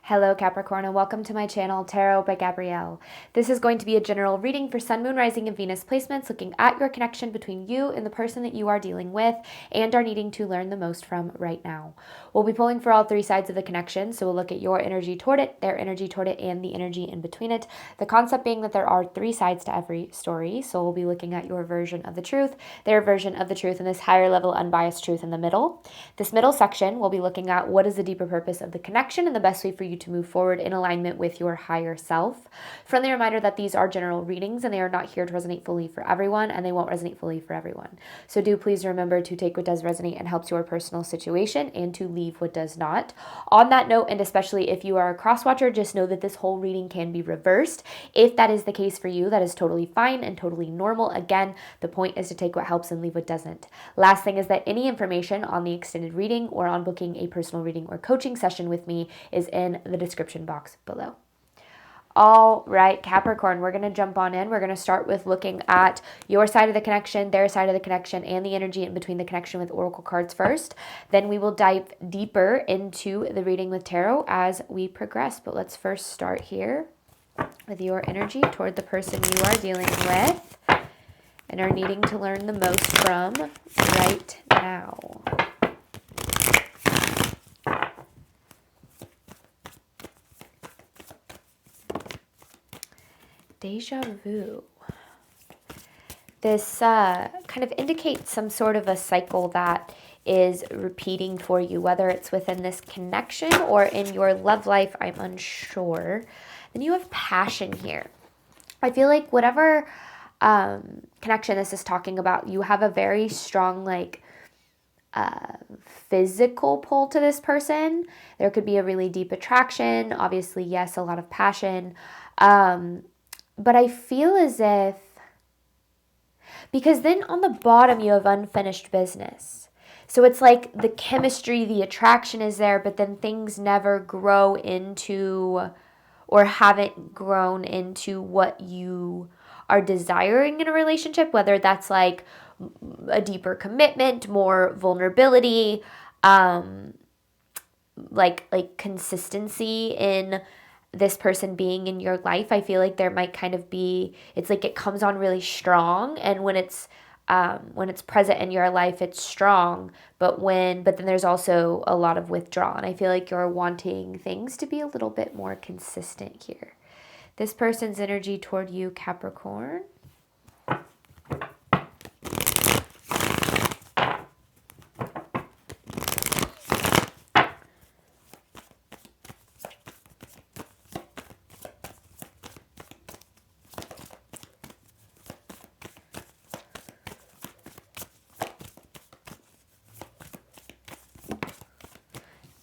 Hello Capricorn and welcome to my channel Tarot by Gabrielle. This is going to be a general reading for Sun, Moon, Rising, and Venus placements looking at your connection between you and the person that you are dealing with and are needing to learn the most from right now. We'll be pulling for all three sides of the connection, so we'll look at your energy toward it, their energy toward it, and the energy in between it. The concept being that there are three sides to every story, so we'll be looking at your version of the truth, their version of the truth, and this higher level unbiased truth in the middle. This middle section, we'll be looking at what is the deeper purpose of the connection and the best way for you to move forward in alignment with your higher self. Friendly reminder that these are general readings and they are not here to resonate fully for everyone, and they won't resonate fully for everyone. So do please remember to take what does resonate and helps your personal situation and to leave what does not. On that note, and especially if you are a cross watcher, just know that this whole reading can be reversed. If that is the case for you, that is totally fine and totally normal. Again, the point is to take what helps and leave what doesn't. Last thing is that any information on the extended reading or on booking a personal reading or coaching session with me is in the description box below. All right, Capricorn, we're going to jump on in. We're going to start with looking at your side of the connection, their side of the connection, and the energy in between the connection with oracle cards first. Then we will dive deeper into the reading with tarot as we progress. But let's first start here with your energy toward the person you are dealing with and are needing to learn the most from right now. Deja vu. This kind of indicates some sort of a cycle that is repeating for you, whether it's within this connection or in your love life, I'm unsure. Then you have passion here. I feel like whatever connection this is talking about, you have a very strong physical pull to this person. There could be a really deep attraction. Obviously, yes, a lot of passion. But I feel as if, because then on the bottom you have unfinished business. So it's like the chemistry, the attraction is there, but then things never grow into or haven't grown into what you are desiring in a relationship, whether that's like a deeper commitment, more vulnerability, like consistency in this person being in your life. I feel like there might kind of be, it's like it comes on really strong, and when it's present in your life, it's strong, but then there's also a lot of withdrawal, and I feel like you're wanting things to be a little bit more consistent here. This person's energy toward you, Capricorn.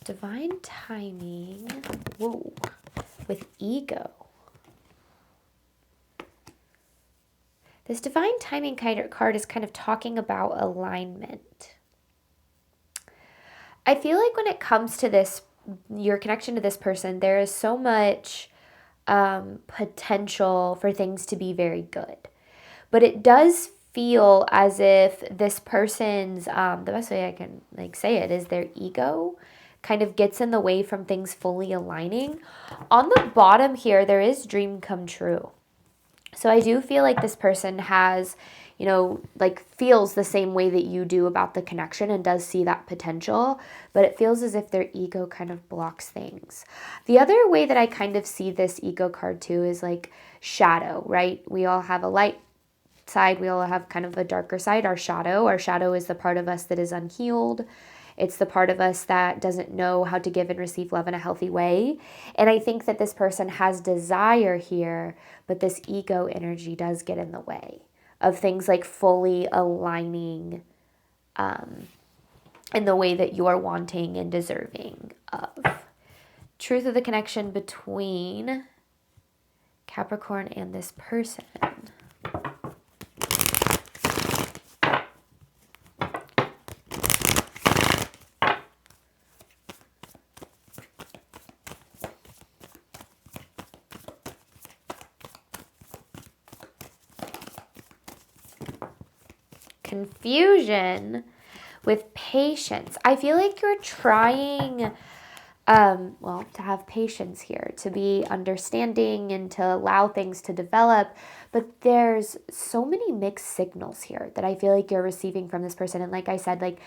Divine timing, whoa, with ego. This divine timing card is kind of talking about alignment. I feel like when it comes to this, your connection to this person, there is so much potential for things to be very good. But it does feel as if this person's, the best way I can say it is their ego kind of gets in the way from things fully aligning. On the bottom here, there is dream come true. So I do feel like this person has, feels the same way that you do about the connection and does see that potential, but it feels as if their ego kind of blocks things. The other way that I kind of see this ego card too is like shadow, right? We all have a light side. We all have kind of a darker side, our shadow. Our shadow is the part of us that is unhealed. It's the part of us that doesn't know how to give and receive love in a healthy way. And I think that this person has desire here, but this ego energy does get in the way of things like fully aligning in the way that you're wanting and deserving of. Truth of the connection between Capricorn and this person. Confusion with patience. I feel like you're trying well, to have patience here, to be understanding and to allow things to develop. But there's so many mixed signals here that I feel like you're receiving from this person. And like I said, like,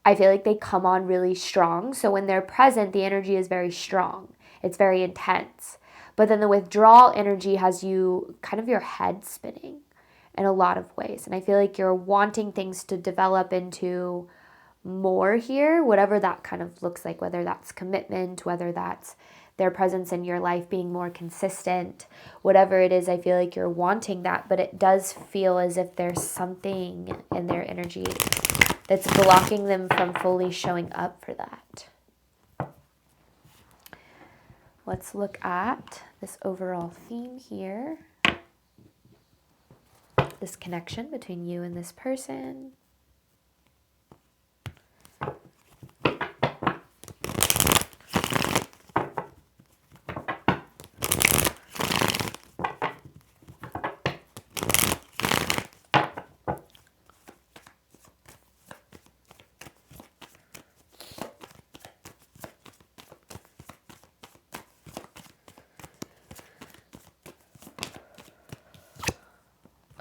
I feel like they come on really strong. So when they're present, the energy is very strong. It's very intense. But then the withdrawal energy has you kind of your head spinning in a lot of ways. And I feel like you're wanting things to develop into more here, whatever that kind of looks like, whether that's commitment, whether that's their presence in your life being more consistent, whatever it is, I feel like you're wanting that, but it does feel as if there's something in their energy that's blocking them from fully showing up for that. Let's look at this overall theme here. This connection between you and this person.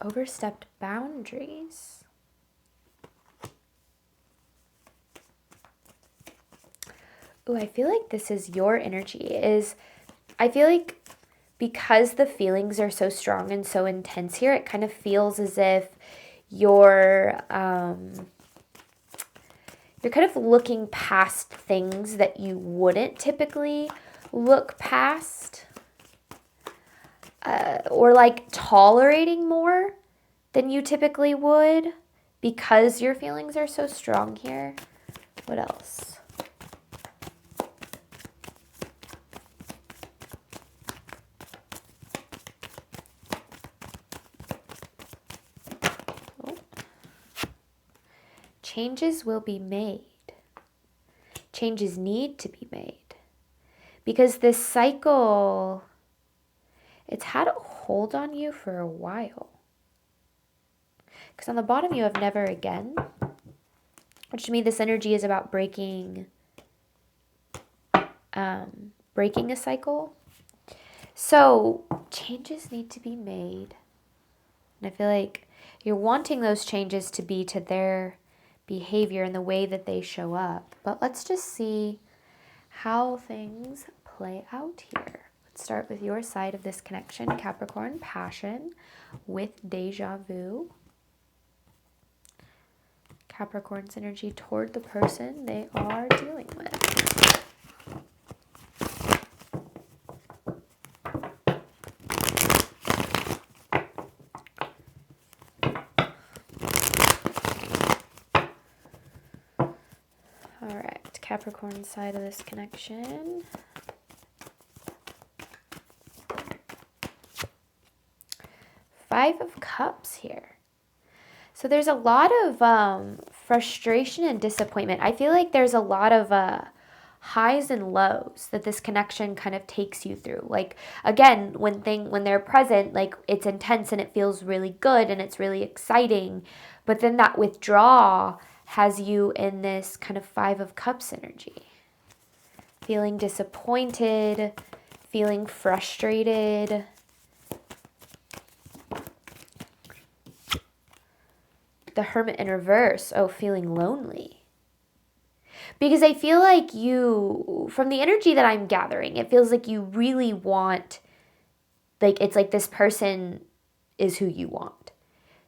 Overstepped boundaries. Ooh, I feel like this is your energy. I feel like because the feelings are so strong and so intense here, it kind of feels as if you're kind of looking past things that you wouldn't typically look past. Or like tolerating more than you typically would because your feelings are so strong here. What else? Oh. Changes will be made. Changes need to be made. Because this cycle, it's had a hold on you for a while. Because on the bottom you have never again, which to me this energy is about breaking a cycle. So changes need to be made. And I feel like you're wanting those changes to be to their behavior and the way that they show up. But let's just see how things play out here. Start with your side of this connection, Capricorn, passion with deja vu. Capricorn's energy toward the person they are dealing with. All right, Capricorn's side of this connection. Five of Cups here. So there's a lot of frustration and disappointment. I feel like there's a lot of highs and lows that this connection kind of takes you through. Like, again, when they're present, like, it's intense and it feels really good and it's really exciting. But then that withdrawal has you in this kind of Five of Cups energy. Feeling disappointed, feeling frustrated. The Hermit in reverse. Oh, feeling lonely. Because I feel like you, from the energy that I'm gathering, it feels like you really want, like, it's like this person is who you want.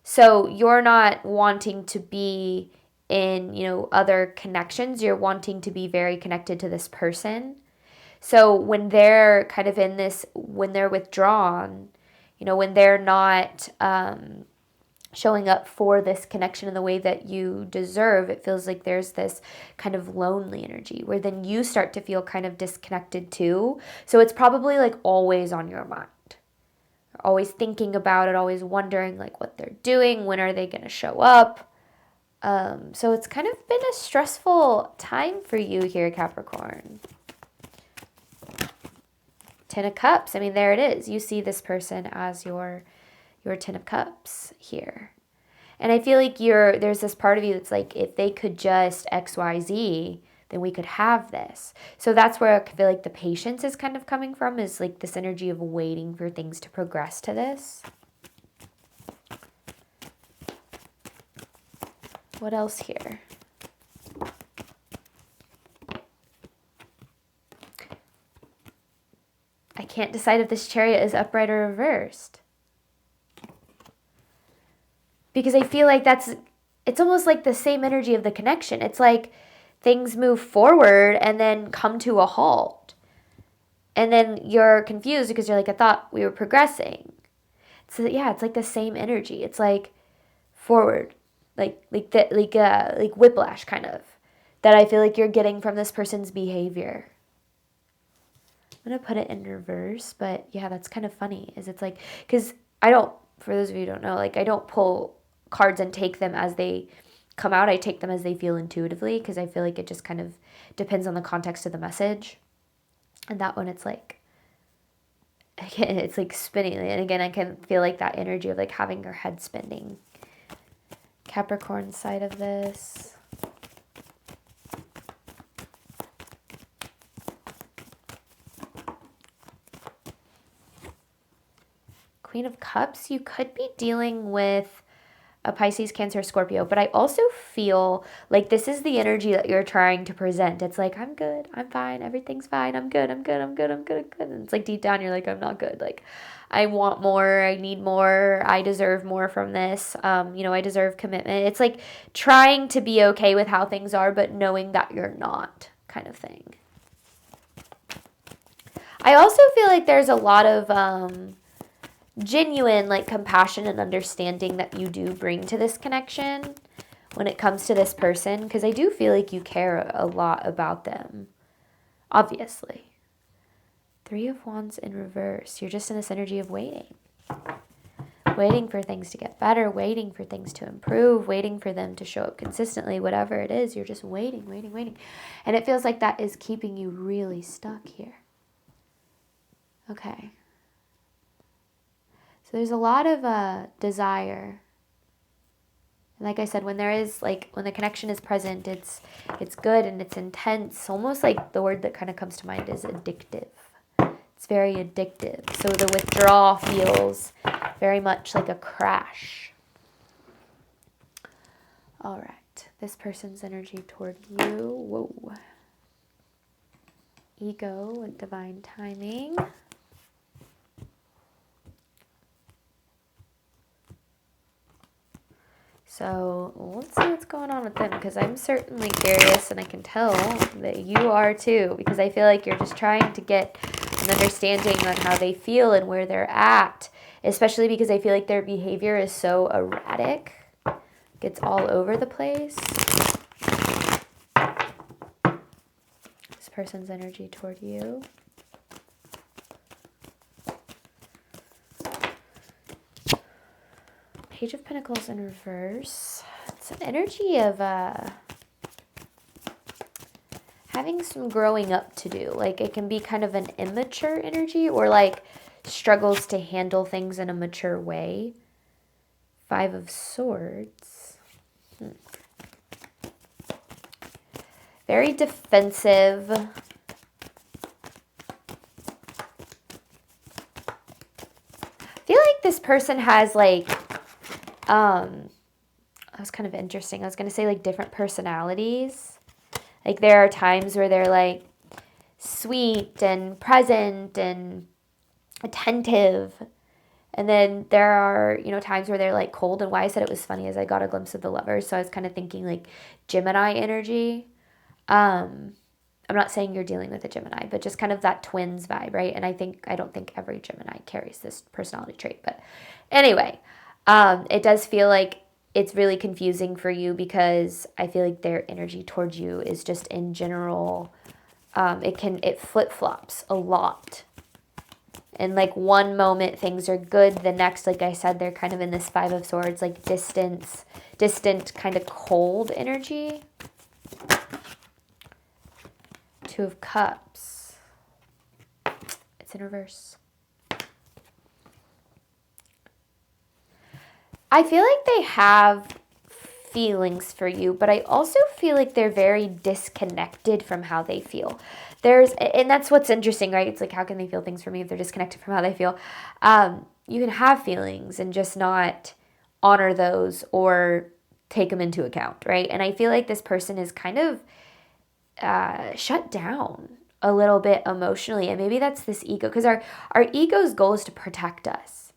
So you're not wanting to be in, other connections. You're wanting to be very connected to this person. So when they're kind of in this, when they're withdrawn, when they're not showing up for this connection in the way that you deserve, it feels like there's this kind of lonely energy where then you start to feel kind of disconnected too. So it's probably like always on your mind. Always thinking about it, always wondering like what they're doing, when are they going to show up. So it's kind of been a stressful time for you here, Capricorn. Ten of Cups. I mean, there it is. You see this person as your Ten of Cups here. And I feel like there's this part of you that's like, if they could just XYZ, then we could have this. So that's where I feel like the patience is kind of coming from, is like this energy of waiting for things to progress to this. What else here? I can't decide if this Chariot is upright or reversed. Because I feel like it's almost like the same energy of the connection. It's like things move forward and then come to a halt. And then you're confused because you're like, I thought we were progressing. So yeah, it's like the same energy. It's like forward, like whiplash kind of, that I feel like you're getting from this person's behavior. I'm going to put it in reverse, but yeah, that's kind of funny. Is it's like, because for those of you who don't know, like I don't pull cards and take them as they come out. I take them as they feel intuitively, because I feel like it just kind of depends on the context of the message. And that one, it's like, again, it's like spinning. And again, I can feel like that energy of like having your head spinning. Capricorn side of this. Queen of Cups, you could be dealing with a Pisces, Cancer, Scorpio, but I also feel like this is the energy that you're trying to present. It's like, I'm good, I'm fine, everything's fine, I'm good. And it's like deep down, you're like, I'm not good. Like, I want more, I need more, I deserve more from this. I deserve commitment. It's like trying to be okay with how things are, but knowing that you're not, kind of thing. I also feel like there's a lot of genuine like compassion and understanding that you do bring to this connection when it comes to this person, because I do feel like you care a lot about them, obviously. 3 of Wands in reverse. You're just in this energy of waiting for things to get better, waiting for things to improve, waiting for them to show up consistently, whatever it is. You're just waiting, and it feels like that is keeping you really stuck here. Okay. So there's a lot of desire. And like I said, when the connection is present, it's good and it's intense. Almost like the word that kind of comes to mind is addictive. It's very addictive. So the withdrawal feels very much like a crash. All right. This person's energy toward you. Whoa. Ego with divine timing. So let's see what's going on with them, because I'm certainly curious, and I can tell that you are too, because I feel like you're just trying to get an understanding on how they feel and where they're at, especially because I feel like their behavior is so erratic. It's all over the place. This person's energy toward you. Page of Pentacles in reverse. It's an energy of having some growing up to do. Like it can be kind of an immature energy, or like struggles to handle things in a mature way. 5 of Swords. Very defensive. I feel like this person has like that was kind of interesting. I was going to say like different personalities. Like there are times where they're like sweet and present and attentive. And then there are, times where they're like cold. And why I said it was funny is I got a glimpse of the Lovers. So I was kind of thinking like Gemini energy. I'm not saying you're dealing with a Gemini, but just kind of that twins vibe, right? And I don't think every Gemini carries this personality trait. But anyway, it does feel like it's really confusing for you, because I feel like their energy towards you is just in general, it flip-flops a lot. And like one moment things are good, the next, like I said, they're kind of in this 5 of Swords, like distant kind of cold energy. 2 of Cups. It's in reverse. I feel like they have feelings for you, but I also feel like they're very disconnected from how they feel. And that's what's interesting, right? It's like, how can they feel things for me if they're disconnected from how they feel? You can have feelings and just not honor those or take them into account, right? And I feel like this person is kind of shut down a little bit emotionally, and maybe that's this ego, because our ego's goal is to protect us.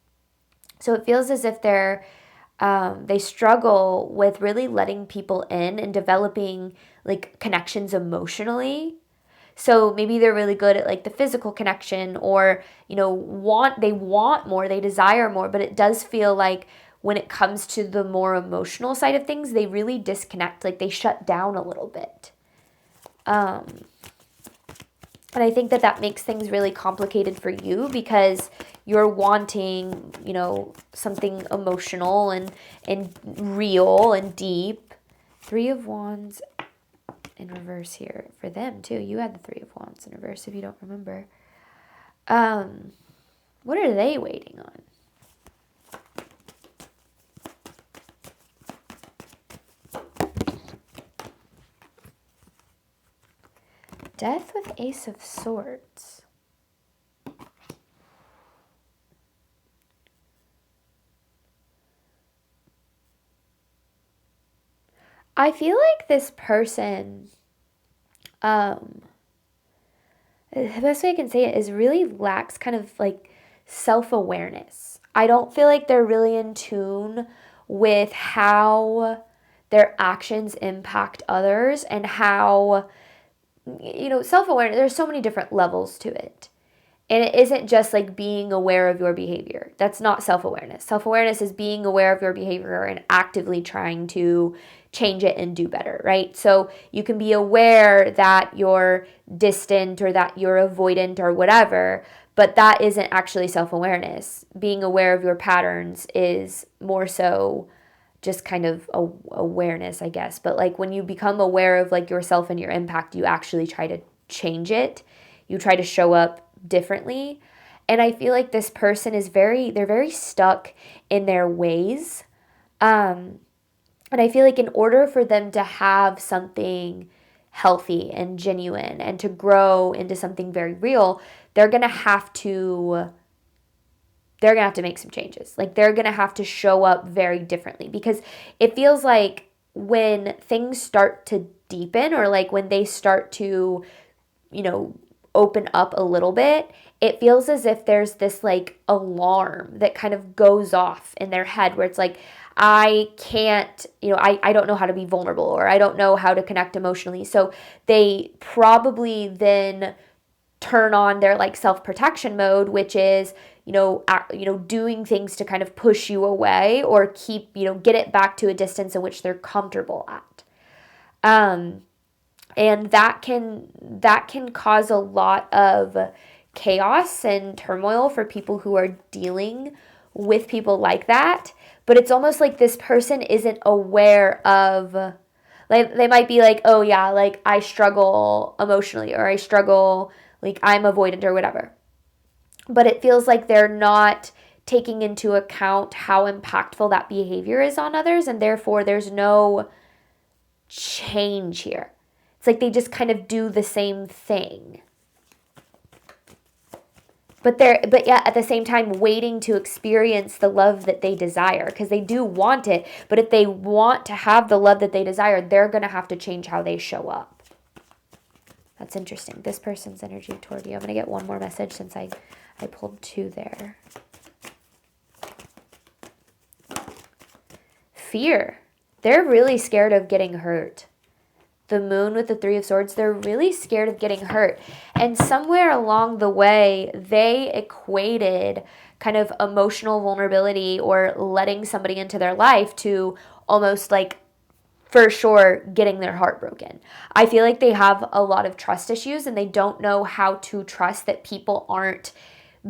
So it feels as if they struggle with really letting people in and developing like connections emotionally. So maybe they're really good at like the physical connection, or they want more, they desire more, but it does feel like when it comes to the more emotional side of things, they really disconnect, like they shut down a little bit. And I think that makes things really complicated for you, because you're wanting, something emotional and real and deep. 3 of Wands in reverse here for them too. You had the 3 of Wands in reverse if you don't remember. What are they waiting on? Death with Ace of Swords. I feel like this person, the best way I can say it is really lacks kind of like self-awareness. I don't feel like they're really in tune with how their actions impact others and how, self-awareness, there's so many different levels to it. And it isn't just like being aware of your behavior. That's not self-awareness. Self-awareness is being aware of your behavior and actively trying to change it and do better, right? So you can be aware that you're distant or that you're avoidant or whatever, but that isn't actually self-awareness. Being aware of your patterns is more so just kind of awareness, I guess. But like when you become aware of like yourself and your impact, you actually try to change it. You try to show up differently. And I feel like this person is they're very stuck in their ways. And I feel like in order for them to have something healthy and genuine and to grow into something very real, they're going to have to make some changes. Like they're going to have to show up very differently, because it feels like when things start to deepen, or like when they start to, open up a little bit, it feels as if there's this like alarm that kind of goes off in their head where it's like, I can't, I don't know how to be vulnerable, or I don't know how to connect emotionally. So they probably then turn on their like self-protection mode, which is, doing things to kind of push you away or keep, get it back to a distance in which they're comfortable at. And that can cause a lot of chaos and turmoil for people who are dealing with people like that. But it's almost like this person isn't aware of, like, they might be like, oh yeah, like I struggle emotionally, or I struggle, like I'm avoidant or whatever. But it feels like they're not taking into account how impactful that behavior is on others, and therefore there's no change here. It's like they just kind of do the same thing. But yet at the same time waiting to experience the love that they desire, because they do want it. But if they want to have the love that they desire, they're going to have to change how they show up. That's interesting. This person's energy toward you. I'm going to get one more message since I pulled 2 there. Fear. They're really scared of getting hurt. The Moon with the 3 of Swords, they're really scared of getting hurt. And somewhere along the way, they equated kind of emotional vulnerability or letting somebody into their life to almost like, for sure, getting their heart broken. I feel like they have a lot of trust issues and they don't know how to trust that people aren't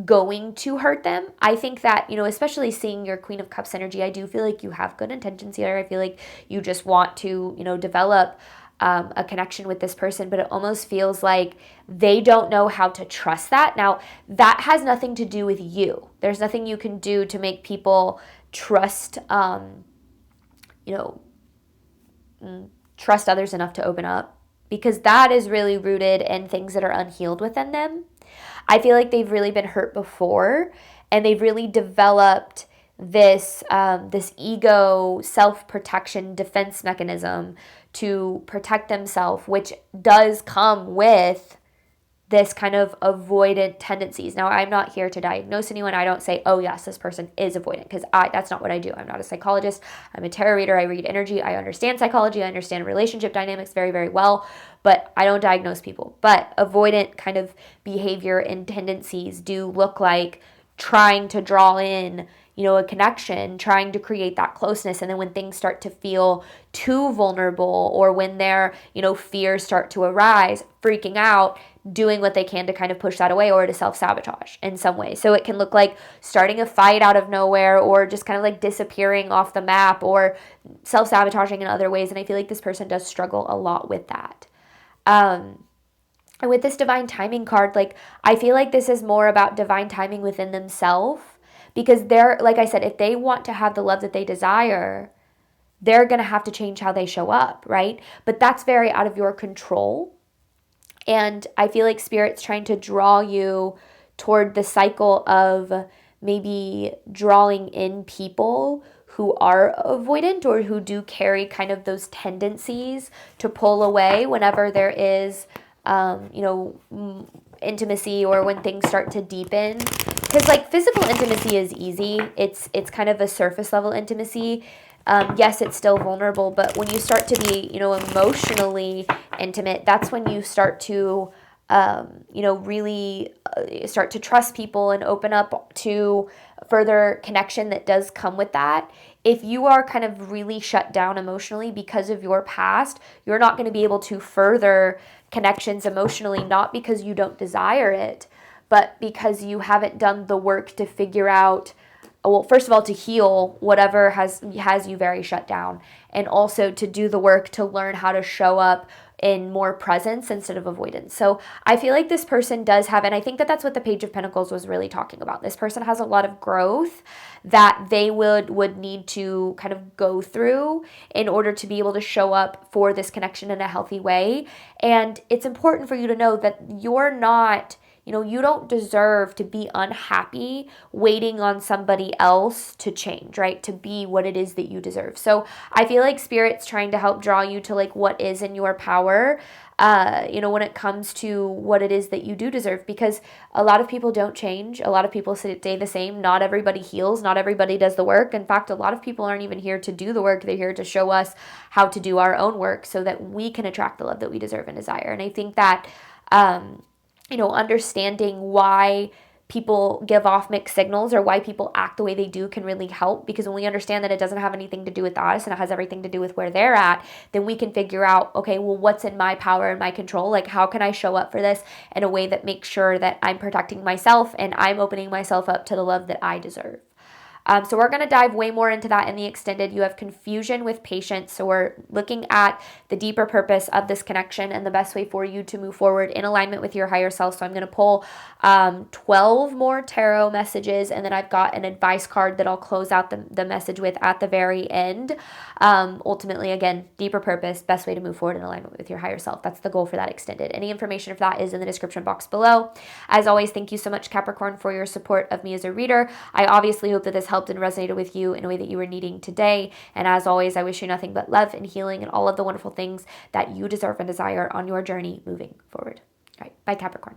going to hurt them. I think that, especially seeing your Queen of Cups energy, I do feel like you have good intentions here. I feel like you just want to, develop a connection with this person, but it almost feels like they don't know how to trust that. Now, that has nothing to do with you. There's nothing you can do to make people trust, trust others enough to open up, because that is really rooted in things that are unhealed within them. I feel like they've really been hurt before, and they've really developed this ego self-protection defense mechanism to protect themselves, which does come with this kind of avoidant tendencies. Now, I'm not here to diagnose anyone. I don't say, oh yes, this person is avoidant, because that's not what I do. I'm not a psychologist. I'm a tarot reader. I read energy. I understand psychology. I understand relationship dynamics very, very well, but I don't diagnose people. But avoidant kind of behavior and tendencies do look like trying to draw in, a connection, trying to create that closeness. And then when things start to feel too vulnerable, or when their, fears start to arise, freaking out, doing what they can to kind of push that away, or to self-sabotage in some way. So it can look like starting a fight out of nowhere, or just kind of like disappearing off the map, or self-sabotaging in other ways. And I feel like this person does struggle a lot with that. And with this divine timing card, like, I feel like this is more about divine timing within themselves, because they're, like I said, if they want to have the love that they desire, they're going to have to change how they show up, right? But that's very out of your control. And I feel like Spirit's trying to draw you toward the cycle of maybe drawing in people who are avoidant, or who do carry kind of those tendencies to pull away whenever there is, intimacy, or when things start to deepen. Because like physical intimacy is easy. It's kind of a surface level intimacy. Yes, it's still vulnerable, but when you start to be, emotionally intimate, that's when you start to, really start to trust people and open up to further connection that does come with that. If you are kind of really shut down emotionally because of your past, you're not going to be able to further connections emotionally, not because you don't desire it, but because you haven't done the work to figure out, well, first of all, to heal whatever has you very shut down, and also to do the work to learn how to show up in more presence instead of avoidance. So I feel like this person does have, and I think that that's what the Page of Pentacles was really talking about. This person has a lot of growth that they would need to kind of go through in order to be able to show up for this connection in a healthy way. And it's important for you to know that you're not, you don't deserve to be unhappy waiting on somebody else to change, right? To be what it is that you deserve. So I feel like Spirit's trying to help draw you to like what is in your power, when it comes to what it is that you do deserve, because a lot of people don't change. A lot of people stay the same. Not everybody heals. Not everybody does the work. In fact, a lot of people aren't even here to do the work. They're here to show us how to do our own work so that we can attract the love that we deserve and desire. And I think that, understanding why people give off mixed signals, or why people act the way they do, can really help, because when we understand that it doesn't have anything to do with us and it has everything to do with where they're at, then we can figure out, okay, well, what's in my power and my control? Like, how can I show up for this in a way that makes sure that I'm protecting myself and I'm opening myself up to the love that I deserve? So we're going to dive way more into that in the extended. You have confusion with patience. So we're looking at the deeper purpose of this connection and the best way for you to move forward in alignment with your higher self. So I'm going to pull 12 more tarot messages, and then I've got an advice card that I'll close out the message with at the very end. Ultimately, again, deeper purpose, best way to move forward in alignment with your higher self. That's the goal for that extended. Any information of that is in the description box below. As always, thank you so much, Capricorn, for your support of me as a reader. I obviously hope that this helped and resonated with you in a way that you were needing today. And as always, I wish you nothing but love and healing and all of the wonderful things that you deserve and desire on your journey moving forward. All right, bye, Capricorn.